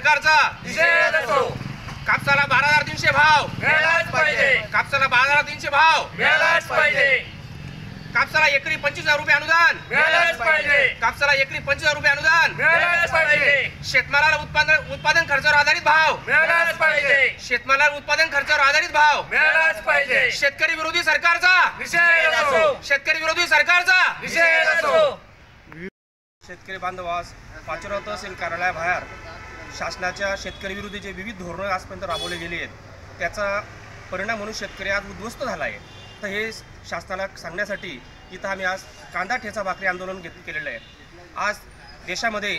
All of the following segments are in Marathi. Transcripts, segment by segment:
सरकारचा निषेध असो. कापसाला 12,300 भाव मिळालाच पाहिजे. कापसाला 12,300 भाव मिळालाच पाहिजे. कापसाला एकरी 25,000 रुपये अनुदान मिळालाच पाहिजे. कापसाला एकरी 25,000 रुपये अनुदान मिळालाच पाहिजे. शेतमालाला उत्पादन खर्चावर आधारित भाव मिळालाच पाहिजे. शेतमालाला उत्पादन खर्चावर आधारित भाव मिळालाच पाहिजे. शेतकरी विरोधी सरकारचा निषेध असो. शेतकरी विरोधी सरकारचा निषेध असो. शेतकरी बांधवास पाचोरा तहसील कार्यालयाबाहेर शासनाच्या शेतकरी विरोधीचे विविध धोरणं आजपर्यंत राबवले गेली आहेत, त्याचा परिणाम म्हणून शेतकरी आज उद्ध्वस्त झाला आहे. तर हे शासनाला सांगण्यासाठी इथं आम्ही आज कांदा ठेचा भाकरी आंदोलन केलेलं आहे. आज देशामध्ये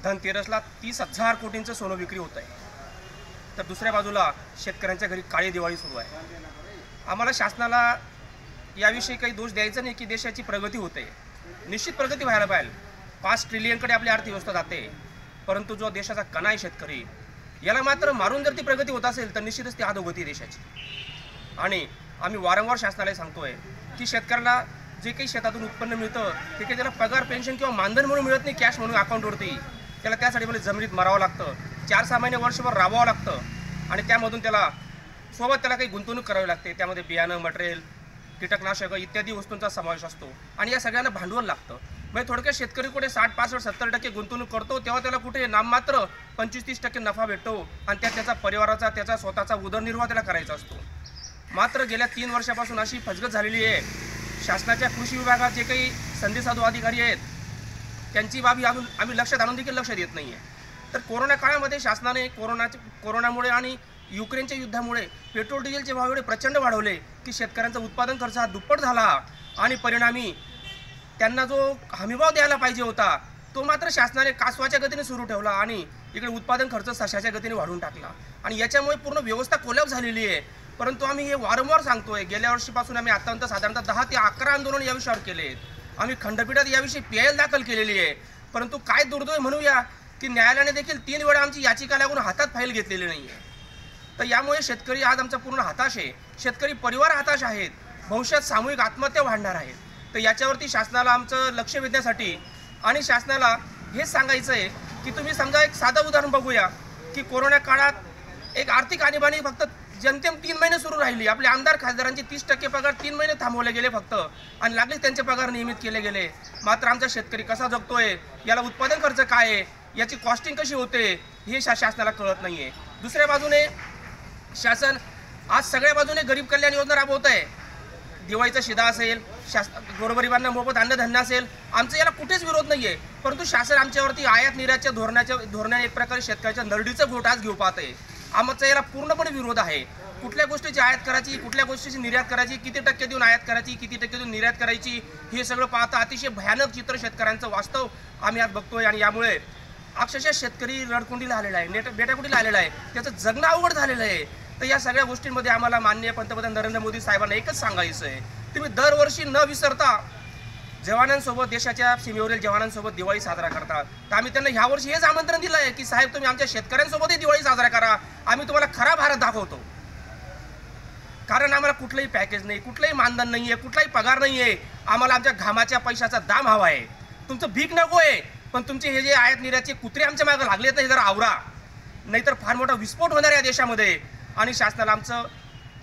धनतेरसला 30,000 कोटींचं सोनं विक्री होत आहे, तर दुसऱ्या बाजूला शेतकऱ्यांच्या घरी काळी दिवाळी सुरू आहे. आम्हाला शासनाला याविषयी काही दोष द्यायचा नाही की देशाची प्रगती होते, निश्चित प्रगती व्हायला पाहिजे. 5 ट्रिलियनकडे आपली अर्थव्यवस्था जाते, परंतु जो देशाचा कणा आहे शेतकरी, याला मात्र मारून जर ती प्रगती होत असेल तर निश्चितच ती अधोगती देशाची. आणि आम्ही वारंवार शासनाला सांगतोय की शेतकऱ्याला जे काही शेतातून उत्पन्न मिळतं ते काही त्याला पगार पेन्शन किंवा मानधन म्हणून मिळत नाही, कॅश म्हणून अकाउंटवरती. त्याला त्यासाठी मला जमिनीत मरावं लागतं, 4-6 महिने वर्षभर राबवावं लागतं, आणि त्यामधून त्याला काही गुंतवणूक करावी लागते. त्यामध्ये बियाणं, मटेरियल, कीटकनाशक इत्यादी वस्तूंचा समावेश असतो, आणि या सगळ्यांना भांडवल लागतं. म्हणजे थोडक्यात शेतकरी कुठे 60-65-70% गुंतवणूक करतो, तेव्हा त्याला कुठे नाममात्र 25-30% नफा भेटतो, आणि त्याचा परिवाराचा, त्याचा स्वतःचा उदरनिर्वाह त्याला करायचा असतो. मात्र गेल्या 3 वर्षापासून अशी फसगत झालेली आहे. शासनाच्या कृषी विभागात जे काही संधी साधू अधिकारी आहेत त्यांची बाबी आम्ही लक्षात आणून देखील लक्ष देत नाही आहे. तर कोरोना काळामध्ये शासनाने कोरोनामुळे आणि युक्रेनच्या युद्धामुळे पेट्रोल डिझेलचे भाव एवढे प्रचंड वाढवले की शेतकऱ्यांचा उत्पादन खर्च हा दुप्पट झाला, आणि परिणामी त्यांना जो हमीभाव द्यायला पाहिजे होता तो मात्र शासनाने कासवाच्या गतीने सुरू ठेवला, आणि इकडे उत्पादन खर्च सशाच्या गतीने वाढवून टाकला, आणि याच्यामुळे पूर्ण व्यवस्था कोलॅप्स झालेली आहे. परंतु आम्ही हे वारंवार सांगतोय, गेल्या वर्षीपासून आम्ही आतापर्यंत साधारणतः 10 ते 11 आंदोलन या विषयावर केले आहेत. आम्ही खंडपीठात याविषयी PIL दाखल केलेली आहे, परंतु काय दुर्दैव म्हणूया की न्यायालयाने देखील 3 वेळा आमची याचिका लागून हातात फाईल घेतलेली नाही आहे. तर यामुळे शेतकरी आज आमचा पूर्ण हताश आहे, शेतकरी परिवार हताश आहेत, भविष्यात सामूहिक आत्महत्या वाढणार आहेत. तर याच्यावरती शासनाला आमचं लक्ष वेधण्यासाठी आणि शासनाला हेच सांगायचं आहे की तुम्ही समजा एक साधं उदाहरण बघूया की कोरोना काळात एक आर्थिक आणीबाणी फक्त जनतेम 3 महिने सुरू राहिली. आपले आमदार खासदारांचे 30% पगार 3 महिने थांबवले गेले फक्त, आणि लागलीच त्यांचे पगार नियमित केले गेले. मात्र आमचा शेतकरी कसा जगतोय, याला उत्पादन खर्च काय आहे, याची कॉस्टिंग कशी होते, हे शासनाला कळत नाही आहे. दुसऱ्या बाजूने शासन आज सगळ्या बाजूने गरीब कल्याण योजना राबवत आहे. दिवाळीचा शिधा असेल, गोरगरिबांना मोफत अन्नधान्य असेल, आमचा याला कुठेच विरोध नाही आहे. परंतु शासन आमच्यावरती आयात निर्यातच्या धोरणाने एक प्रकारे शेतकऱ्याच्या नरडीचं घोट आज घेऊ पाहत आहे. आमचा याला पूर्णपणे विरोध आहे. कुठल्या गोष्टीची आयात करायची, कुठल्या गोष्टीची निर्यात करायची, किती टक्के देऊन आयात करायची, किती टक्के देऊन निर्यात करायची, हे सगळं पाहता अतिशय भयानक चित्र शेतकऱ्यांचं वास्तव आम्ही आज बघतोय. आणि यामुळे अक्षरशः शेतकरी रडकुंडीला आलेला आहे, बेटाकुंडीला आलेला आहे, त्याचं जगणं अवघड झालेलं आहे. तर या सगळ्या गोष्टींमध्ये आम्हाला माननीय पंतप्रधान नरेंद्र मोदी साहेबांना एकच सांगायचं आहे, तुम्ही दरवर्षी न विसरता जवानांसोबत, देशाच्या सीमेवरील जवानांसोबत दिवाळी साजरा करतात. तर आम्ही त्यांना ह्यावर्षी हेच आमंत्रण दिलं आहे की साहेब तुम्ही आमच्या शेतकऱ्यांसोबतही दिवाळी साजरा करा, आम्ही तुम्हाला खरा भारत दाखवतो. कारण आम्हाला कुठलंही पॅकेज नाही, कुठलंही मानधन नाही आहे, कुठलाही पगार नाही आहे. आम्हाला आमच्या घामाच्या पैशाचा दाम हवा आहे. तुमचं भीक नको आहे, पण तुमचे हे जे आयात निर्यातचे कुत्रे आमच्या मागे लागलेत नाही, जरा आवरा, नाहीतर फार मोठा विस्फोट होणार या देशामध्ये. आणि शासनाला आमचं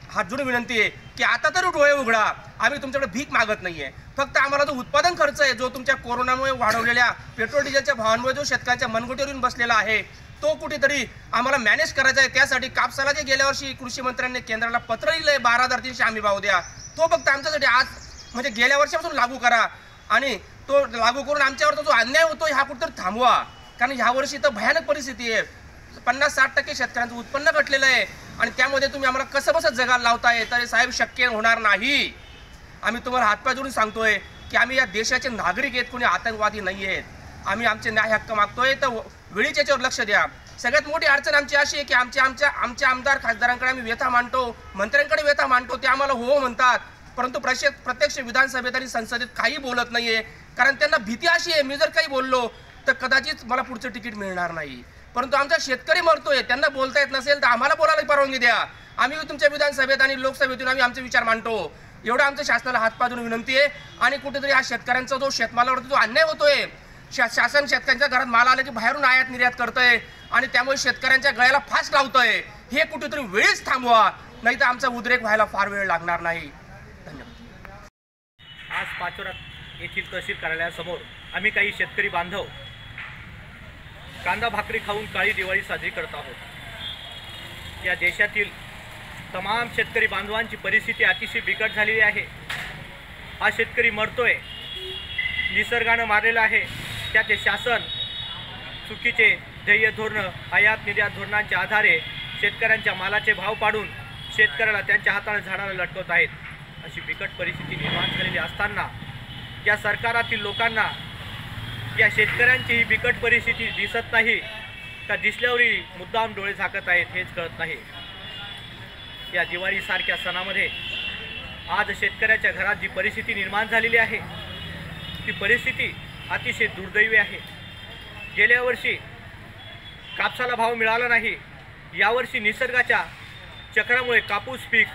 हात जोडून विनंती आहे की आता तरी डोळे उघडा. आम्ही तुमच्याकडे भीक मागत नाही आहे, फक्त आम्हाला जो उत्पादन खर्च आहे, जो तुमच्या कोरोनामुळे वाढवलेल्या पेट्रोल डिझेलच्या भावांमुळे जो शेतकऱ्यांच्या मनगुटीवर येऊन बसलेला आहे, तो कुठेतरी आम्हाला मॅनेज करायचा आहे. त्यासाठी कापसाला जे गेल्या वर्षी कृषी मंत्र्यांनी केंद्राला पत्र लिहिलंय 12,300 हमी भाव द्या, तो फक्त आमच्यासाठी आज म्हणजे गेल्या वर्षापासून लागू करा, आणि तो लागू करून आमच्यावर जो अन्याय होतो हा कुठेतरी थांबवा. कारण ह्या वर्षी तर भयानक परिस्थिती आहे, 50-60% शेतकऱ्यांचं उत्पन्न घटलेलं आहे, आणि त्यामध्ये तुम्ही आम्हाला कसं बसं जगायला लावताय. तर साहेब शक्य होणार नाही. आम्ही तुम्हाला हातपाय जोडून सांगतोय की आम्ही या देशाचे नागरिक आहेत, कोणी आतंकवादी नाही आहेत. आम्ही आमचे न्याय हक्क मागतोय, तर वेळीच याच्यावर लक्ष द्या. सगळ्यात मोठी अडचण आमची अशी आहे की आमच्या आमदार खासदारांकडे आम्ही व्यथा मांडतो, मंत्र्यांकडे व्यथा मांडतो, ते आम्हाला हो म्हणतात, परंतु प्रत्यक्ष विधानसभेत आणि संसदेत काही बोलत नाहीये. कारण त्यांना भीती अशी आहे, मी जर काही बोललो तर कदाचित मला पुढचं तिकीट मिळणार नाही. परंतु आमचा शेतकरी मरतोय, त्यांना बोलता येत नसेल तर आम्हाला बोलायला परवानगी द्या. आम्ही तुमच्या विधानसभेत आणि लोकसभेतून आम्ही आमचे विचार मांडतो. एवढं आमच्या शासनाला हातपाय विनंती आहे. आणि कुठेतरी हा शेतकऱ्यांचा जो शेतमालावरती जो अन्याय होतोय, शासन शेतकऱ्यांच्या घरात माल आला की बाहेरून आयात निर्यात करतंय, आणि त्यामुळे शेतकऱ्यांच्या गळ्याला फास लावतोय. हे कुठेतरी वेळीच थांबवा, नाही तर आमचा उद्रेक व्हायला फार वेळ लागणार नाही. धन्यवाद. आज पाचोरा येथील तहसील कार्यालयासमोर आम्ही काही शेतकरी बांधव कांदा भाकरी खाऊन काळी दिवाळी साजरी करत आहोत. या देशातील तमाम शेतकरी बांधवांची परिस्थिती अतिशय बिकट झालेली आहे. हा शेतकरी मरतोय, निसर्गानं मारलेला आहे. त्याचे शासन चुकीचे ध्येय धोरणं, आयात निर्यात धोरणांच्या आधारे शेतकऱ्यांच्या मालाचे भाव पाडून शेतकऱ्याला त्यांच्या हाताने झाडाला लटकवत आहेत. अशी बिकट परिस्थिती निर्माण झालेली असताना या सरकारातील लोकांना या शेतकऱ्यांची ही बिकट परिस्थिती दिसत नाही का दिसल्यावरही मुद्दाम डोळे झाकत आहेत हेच कळत नाही. या दिवाळीसारख्या सणामध्ये आज शेतकऱ्याच्या घरात जी परिस्थिती निर्माण झालेली आहे ती परिस्थिती अतिशय दुर्दैवी आहे. गेल्या वर्षी कापसाला भाव मिळाला नाही. यावर्षी निसर्गाच्या चक्रामुळे कापूस पीक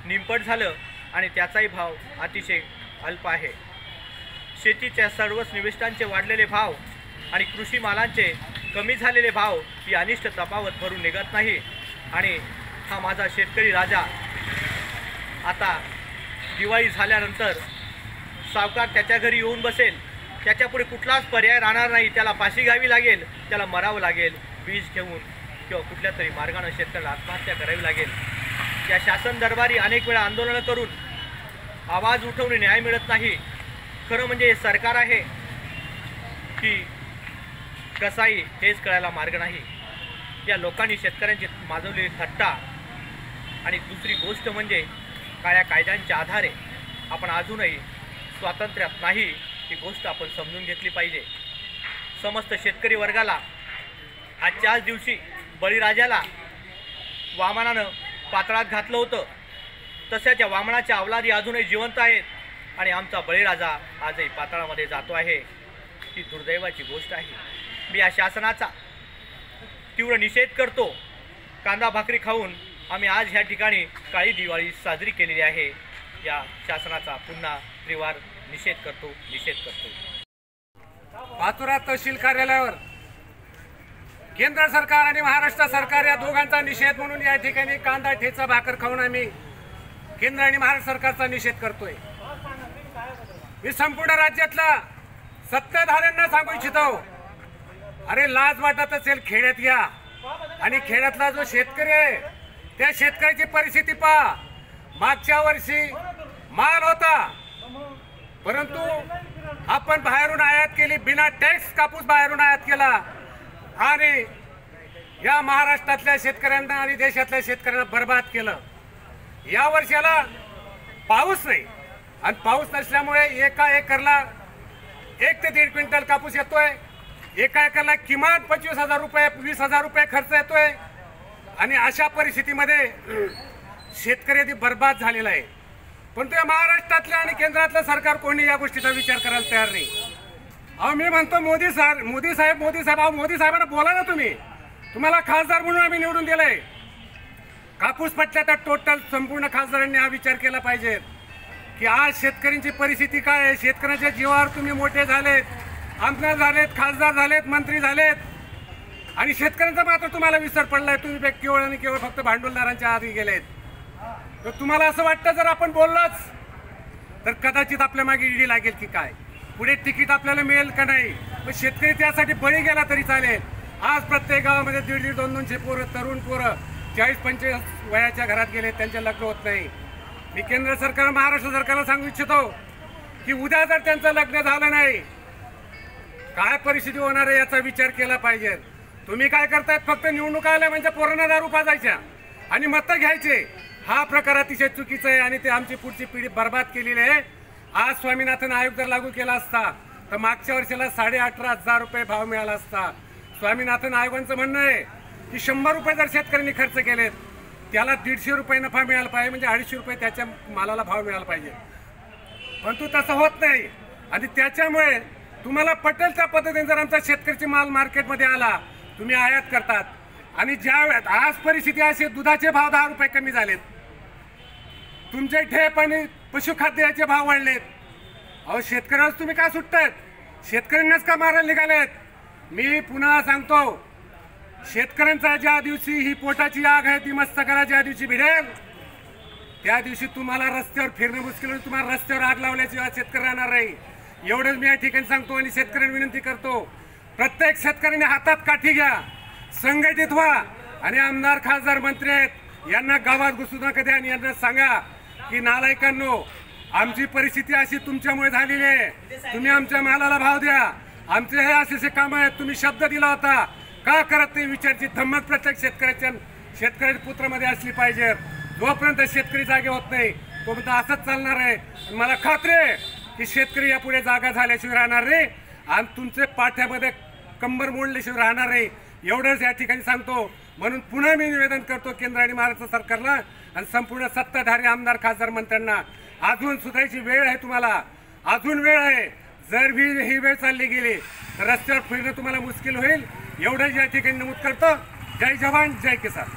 निंपट झालं आणि त्याचाही भाव अतिशय अल्प आहे. शेतीच्या सर्वच निविष्ठांचे वाढलेले भाव आणि कृषी मालांचे कमी झालेले भाव ही अनिष्ट तफावत भरून निघत नाही. आणि हा माझा शेतकरी राजा आता दिवाळी झाल्यानंतर सावकार त्याच्या घरी येऊन बसेल. त्याच्यापुढे कुठलाच पर्याय राहणार नाही. त्याला फाशी घ्यावी लागेल, त्याला मरावं लागेल, वीज घेऊन किंवा कुठल्या तरी मार्गाने शेतकऱ्याला आत्महत्या करावी लागेल. या शासन दरबारी अनेक वेळा आंदोलनं करून आवाज उठवून न्याय मिळत नाही. खरं म्हणजे हे सरकार आहे की कसाई हेच कळायला मार्ग नाही. या लोकांनी शेतकऱ्यांची माजवलेली थट्टा आणि दुसरी गोष्ट म्हणजे काळ्या कायद्यांच्या आधारे आपण अजूनही स्वातंत्र्यात नाही ही गोष्ट आपण समजून घेतली पाहिजे. समस्त शेतकरी वर्गाला आजच्याच दिवशी बळीराजाला वामनानं पाताळात घातलं होतं, तशाच्या वामनाच्या अवलादी अजूनही जिवंत आहेत आणि आमचा बळीराजा आजही पाताळामध्ये जातो आहे. ही दुर्दैवाची गोष्ट आहे. मी या शासनाचा तीव्र निषेध करतो. कांदा भाकरी खाऊन आम्ही आज ह्या ठिकाणी काळी दिवाळी साजरी केलेली आहे. या शासनाचा पुन्हा त्रिवार निषेध करतो. पाचोरा तहसील कार्यालयावर केंद्र सरकार आणि महाराष्ट्र सरकार या दोघांचा निषेध म्हणून या ठिकाणी कांदा ठेचा भाकर खाऊन आम्ही केंद्र आणि महाराष्ट्र सरकारचा निषेध करतोय. मी संपूर्ण राज्यातला सत्ताधाऱ्यांना सांगू इच्छितो, अरे लाज वाटत असेल खेड्यात या आणि खेड्यातला जो शेतकरी आहे त्या शेतकऱ्याची परिस्थिती पहा. मागच्या वर्षी माल होता परंतु आपण बाहेरून आयात केली, बिना टॅक्स कापूस बाहेरून आयात केला आणि या महाराष्ट्रातल्या शेतकऱ्यांना आणि देशातल्या शेतकऱ्यांना बर्बाद केलं. या वर्षाला पाऊस नाही आणि पाऊस नसल्यामुळे एका एकरला 1 ते 1.5 क्विंटल कापूस येतोय. एका एकरला किमान 25,000 रुपये 20,000 रुपये खर्च येतोय आणि अशा परिस्थितीमध्ये शेतकरी बर्बाद झालेला आहे. पण त्या महाराष्ट्रातलं आणि केंद्रातलं सरकार कोणी या गोष्टीचा विचार करायला तयार नाही. अहो मी म्हणतो मोदी साहेब अहो मोदी साहेबांना बोला ना तुम्ही. तुम्हाला खासदार म्हणून आम्ही निवडून दिलंय. कापूस पट्ट्याचा टोटल संपूर्ण खासदारांनी हा विचार केला पाहिजे की आज शेतकऱ्यांची परिस्थिती काय आहे. शेतकऱ्याच्या जीवावर तुम्ही मोठे झालेत, आमदार झालेत, खासदार झालेत, मंत्री झालेत आणि शेतकऱ्यांचा मात्र तुम्हाला विसर पडलाय. तुम्ही केवळ आणि केवळ फक्त भांडवलदारांच्या आधी गेलेत. तर तुम्हाला असं वाटतं जर आपण बोललोच तर कदाचित आपल्या मागे ईडी लागेल की काय, पुढे तिकीट आपल्याला मिळेल का नाही. पण शेतकरी त्यासाठी बळी गेला तरी चालेल. आज प्रत्येक गावामध्ये 1.5-1.5, 200 पोरं, तरुण पोरं 40-45 वयाच्या घरात गेले, त्यांचे लग्न होत नाही. मी केंद्र सरकार महाराष्ट्र सरकारला सांगू इच्छितो की उद्या जर त्यांचं लग्न झालं नाही काय परिस्थिती होणार आहे याचा विचार केला पाहिजे. तुम्ही काय करतायत, फक्त निवडणुका आल्या म्हणजे पोरांना दारू पाजायच्या आणि मतं घ्यायचे. हा प्रकार अतिशय चुकीचा आहे आणि ते आमची पुढची पिढी बर्बाद केलेली आहे. आज स्वामीनाथन आयोग जर लागू केला असता तर मागच्या वर्षाला 18,500 रुपये भाव मिळाला असता. स्वामीनाथन आयोगांचं म्हणणं आहे की 100 रुपये जर शेतकऱ्यांनी खर्च केलेत त्याला 150 रुपये नफा मिळाला पाहिजे, म्हणजे 250 रुपये त्याच्या मालाला भाव मिळाला पाहिजे. परंतु तसं होत नाही आणि त्याच्यामुळे तुम्हाला पटेल त्या पद्धतीने जर आमचा शेतकऱ्याचा माल मार्केटमध्ये आला तुम्ही आयात करतात. आणि ज्या आज परिस्थिती अशी, दुधाचे भाव 10 रुपये कमी झालेत, तुमचे ठेप आणि पशुखाद्याचे भाव वाढलेत. अहो शेतकऱ्यांना तुम्ही का सुटतायत, शेतकऱ्यांनाच का मारायला निघालेत. मी पुन्हा सांगतो शेतकऱ्यांचा ज्या दिवशी ही पोटाची आग आहे ती मस्तकाला ज्या दिवशी भिडेल त्या दिवशी तुम्हाला रस्त्यावर फिरणं मुश्किल होईल. तुम्हाला रस्त्यावर आग लावल्याशिवाय शेतकरी राहणार नाही. एवढंच मी या ठिकाणी सांगतो आणि शेतकऱ्यांना विनंती करतो, प्रत्येक शेतकऱ्याने हातात काठी घ्या, संघटित व्हा आणि आमदार खासदार मंत्री आहेत यांना गावात घुसू नका द्या आणि यांना सांगा की नालायकांनो, आमची परिस्थिती अशी तुमच्यामुळे झालेली आहे, तुम्ही आमच्या मालाला भाव द्या, आमचे हे असे काम आहेत, तुम्ही शब्द दिला होता का करत नाही विचारची धम्मक प्रत्येक शेतकऱ्याच्या पुत्रामध्ये असली पाहिजे. जोपर्यंत शेतकरी जागे होत नाही तोपर्यंत असंच चालणार आहे. मला खात्री आहे की शेतकरी यापुढे जागा झाल्याशिवाय राहणार नाही आणि तुमचे पाठ्यामध्ये कंबर मोडल्याशिवाय राहणार नाही. एवढंच या ठिकाणी सांगतो. म्हणून पुन्हा मी निवेदन करतो केंद्र आणि महाराष्ट्र सरकारला आणि संपूर्ण सत्ताधारी आमदार खासदार मंत्र्यांना, अजून सुधारायची वेळ आहे, तुम्हाला अजून वेळ आहे. जर ही वेळ चालली गेली तर रस्त्यावर फिरणं तुम्हाला मुश्किल होईल. एवढंच या ठिकाणी नमूद करतो. जय जवान जय किसान.